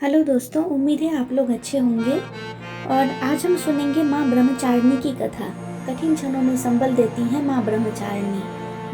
Hello दोस्तों, उम्मीद है आप लोग अच्छे होंगे। और आज हम सुनेंगे माँ ब्रह्मचारिणी की कथा। कठिन क्षणों में संबल देती हैं माँ ब्रह्मचारिणी।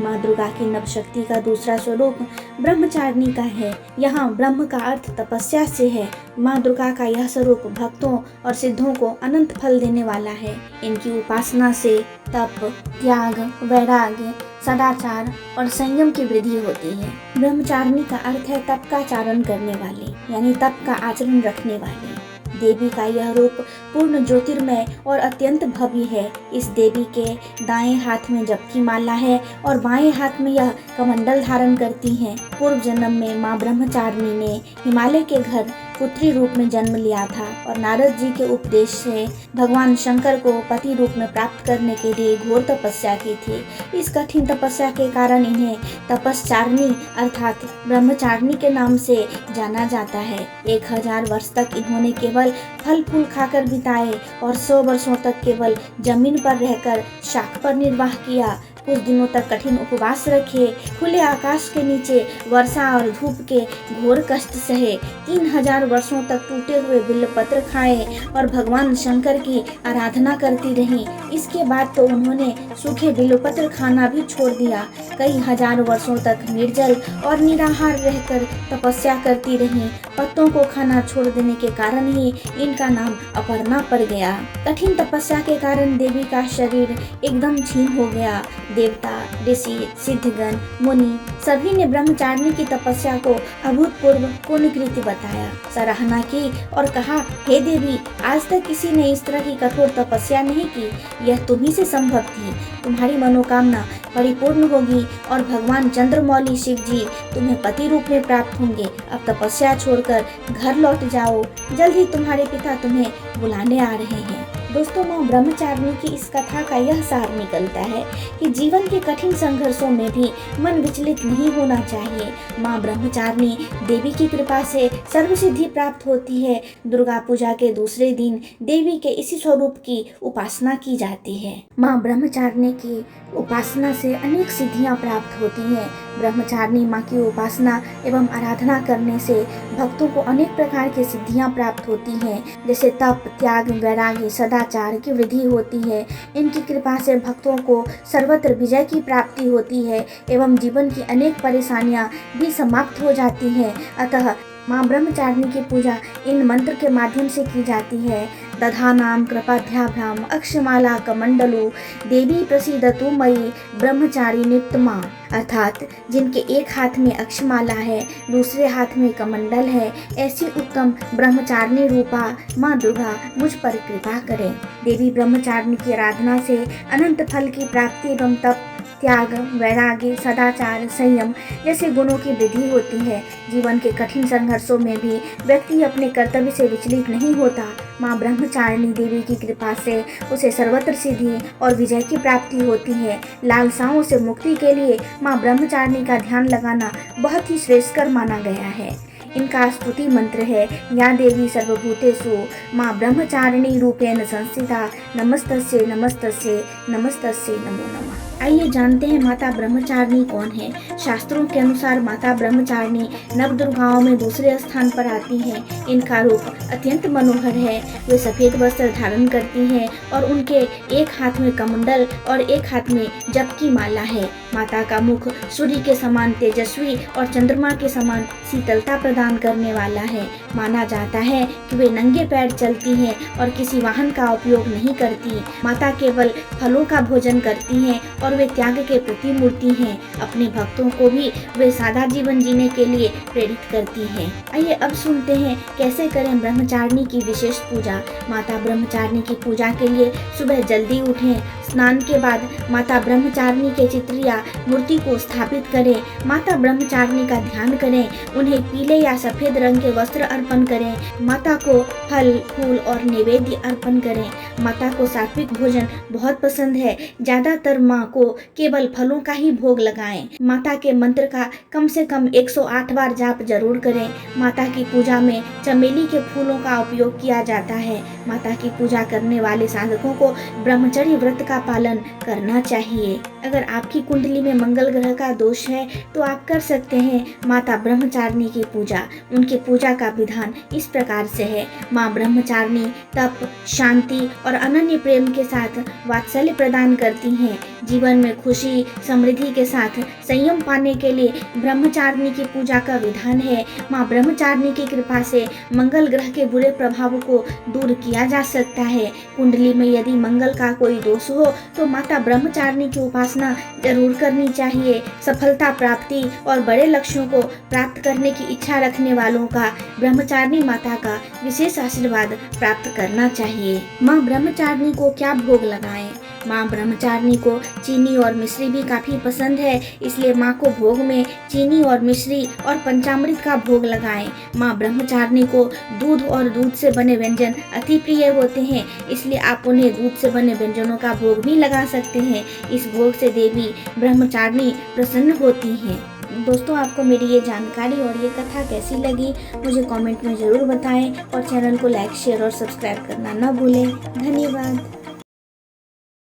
माँ दुर्गा की नवशक्ति का दूसरा स्वरूप ब्रह्मचारिणी का है। यहाँ ब्रह्म का अर्थ तपस्या से है। माँ दुर्गा का यह स्वरूप भक्तों और सिद्धों को अनंत फल देने वाला है। इनकी उपासना से तप, त्याग, वैराग्य, सदाचार और संयम की वृद्धि होती है। ब्रह्मचारिणी का अर्थ है तप का आचरण करने वाली, यानी तप का आचरण रखने वाली। देवी का यह रूप पूर्ण ज्योतिर्मय और अत्यंत भव्य है। इस देवी के दाएं हाथ में जप की माला है और बाएं हाथ में यह कमंडल धारण करती हैं। पूर्व जन्म में माँ ब्रह्मचारिणी ने हिमालय के घर पुत्री रूप में जन्म लिया था और नारद जी के उपदेश से भगवान शंकर को पति रूप में प्राप्त करने के लिए घोर तपस्या की थी। इस कठिन तपस्या के कारण इन्हें तपस्चारिणी अर्थात ब्रह्मचारिणी के नाम से जाना जाता है। 1000 वर्ष तक इन्होंने केवल फल फूल खाकर बिताए और 100 वर्षों तक केवल जमीन पर रहकर शाख पर निर्वाह किया। कुछ दिनों तक कठिन उपवास रखे, खुले आकाश के नीचे वर्षा और धूप के घोर कष्ट सहे, 3000 वर्षों तक टूटे हुए बिल्वपत्र खाए और भगवान शंकर की आराधना करती रहीं। इसके बाद तो उन्होंने सूखे बिल्वपत्र खाना भी छोड़ दिया। कई हजार वर्षों तक निर्जल और निराहार रहकर तपस्या करती रहीं। पत्तों को खाना छोड़ देने के कारण ही इनका नाम अपर्णा पड़ गया। कठिन तपस्या के कारण देवी का शरीर एकदम क्षीण हो गया। देवता, ऋषि, सिद्धगण, मुनि सभी ने ब्रह्मचारिणी की तपस्या को अभूतपूर्व पुण्यकृति बताया, सराहना की और कहा, हे देवी, आज तक किसी ने इस तरह की कठोर तपस्या नहीं की। यह तुम्ही से संभव थी। तुम्हारी मनोकामना परिपूर्ण होगी और भगवान चंद्रमौली शिव जी तुम्हें पति रूप में प्राप्त होंगे। अब तपस्या छोड़कर घर लौट जाओ, जल्द ही तुम्हारे पिता तुम्हें बुलाने आ रहे हैं। दोस्तों, माँ ब्रह्मचारिणी की इस कथा का यह सार निकलता है कि जीवन के कठिन संघर्षों में भी मन विचलित नहीं होना चाहिए। माँ ब्रह्मचारिणी देवी की कृपा से सर्वसिद्धि प्राप्त होती है। दुर्गा पूजा के दूसरे दिन देवी के इसी स्वरूप की उपासना की जाती है। माँ ब्रह्मचारिणी की उपासना से अनेक सिद्धियाँ प्राप्त होती हैं। ब्रह्मचारिणी माँ की उपासना एवं आराधना करने से भक्तों को अनेक प्रकार की सिद्धियाँ प्राप्त होती हैं, जैसे तप, त्याग, वैराग्य, सदाचार की वृद्धि होती है। इनकी कृपा से भक्तों को सर्वत्र विजय की प्राप्ति होती है एवं जीवन की अनेक परेशानियाँ भी समाप्त हो जाती हैं। अतः माँ ब्रह्मचारिणी की पूजा इन मंत्र के माध्यम से की जाती है। दधानाम कृपाध्याभ्याम अक्षमाला कमंडलो देवी प्रसीदतु मयि ब्रह्मचारिणीत्तमा, अर्थात जिनके एक हाथ में अक्षमाला है, दूसरे हाथ में कमंडल है, ऐसी उत्तम ब्रह्मचारिणी रूपा माँ दुर्गा मुझ पर कृपा करें। देवी ब्रह्मचारिणी की आराधना से अनंत फल की प्राप्ति एवं तप, त्याग, वैराग्य, सदाचार, संयम जैसे गुणों की वृद्धि होती है। जीवन के कठिन संघर्षों में भी व्यक्ति अपने कर्तव्य से विचलित नहीं होता। माँ ब्रह्मचारिणी देवी की कृपा से उसे सर्वत्र सिद्धि और विजय की प्राप्ति होती है। लालसाओं से मुक्ति के लिए माँ ब्रह्मचारिणी का ध्यान लगाना बहुत ही श्रेयस्कर माना गया है। इनका स्तुति मंत्र है, या देवी सर्वभूतेषु माँ ब्रह्मचारिणी रूपेण संस्थिता नमस्तस्यै नमस्तस्यै नमस्तस्यै नमो नमः। आइए जानते हैं माता ब्रह्मचारिणी कौन है। शास्त्रों के अनुसार माता ब्रह्मचारिणी नवदुर्गाओं में दूसरे स्थान पर आती हैं। इनका रूप अत्यंत मनोहर है। वे सफेद वस्त्र धारण करती हैं और उनके एक हाथ में कमंडल और एक हाथ में जप की माला है। माता का मुख सूर्य के समान तेजस्वी और चंद्रमा के समान शीतलता प्रदान करने वाला है। माना जाता है कि वे नंगे पैर चलती हैं और किसी वाहन का उपयोग नहीं करती। माता केवल फलों का भोजन करती हैं और वे त्याग के प्रतिमूर्ति हैं। अपने भक्तों को भी वे सादा जीवन जीने के लिए प्रेरित करती हैं। आइए अब सुनते हैं कैसे करें ब्रह्मचारिणी की विशेष पूजा। माता ब्रह्मचारिणी की पूजा के लिए सुबह जल्दी उठें। स्नान के बाद माता ब्रह्मचारिणी के चित्र या मूर्ति को स्थापित करें। माता ब्रह्मचारिणी का ध्यान करें। उन्हें पीले या सफेद रंग के वस्त्र अर्पण करें। माता को फल, फूल और नैवेद्य अर्पण करें। माता को सात्विक भोजन बहुत पसंद है। ज्यादातर माँ को केवल फलों का ही भोग लगाएं। माता के मंत्र का कम से कम 108 बार जाप जरूर करें। माता की पूजा में चमेली के फूलों का उपयोग किया जाता है। माता की पूजा करने वाले साधकों को ब्रह्मचर्य व्रत का पालन करना चाहिए। अगर आपकी कुंडली में मंगल ग्रह का दोष है तो आप कर सकते हैं माता ब्रह्मचारिणी की पूजा। उनकी पूजा का विधान इस प्रकार से है। माँ ब्रह्मचारिणी तप, शांति और अनन्य प्रेम के साथ वात्सल्य प्रदान करती हैं। जीवन में खुशी समृद्धि के साथ संयम पाने के लिए ब्रह्मचारिणी की पूजा का विधान है। माँ ब्रह्मचारिणी की कृपा से मंगल ग्रह के बुरे प्रभाव को दूर किया जा सकता है। कुंडली में यदि मंगल का कोई दोष हो तो माता ब्रह्मचारिणी की उपासना जरूर करनी चाहिए। सफलता प्राप्ति और बड़े लक्ष्यों को प्राप्त करने की इच्छा रखने वालों का ब्रह्मचारिणी माता का विशेष आशीर्वाद प्राप्त करना चाहिए। माँ ब्रह्मचारिणी को क्या भोग लगाएं? माँ ब्रह्मचारिणी को चीनी और मिश्री भी काफ़ी पसंद है, इसलिए माँ को भोग में चीनी और मिश्री और पंचामृत का भोग लगाएं। माँ ब्रह्मचारिणी को दूध और दूध से बने व्यंजन अति प्रिय होते हैं, इसलिए आप उन्हें दूध से बने व्यंजनों का भोग भी लगा सकते हैं। इस भोग से देवी ब्रह्मचारिणी प्रसन्न होती हैं। दोस्तों, आपको मेरी ये जानकारी और ये कथा कैसी लगी मुझे कमेंट में ज़रूर बताएं और चैनल को लाइक शेयर और सब्सक्राइब करना न भूलें। धन्यवाद।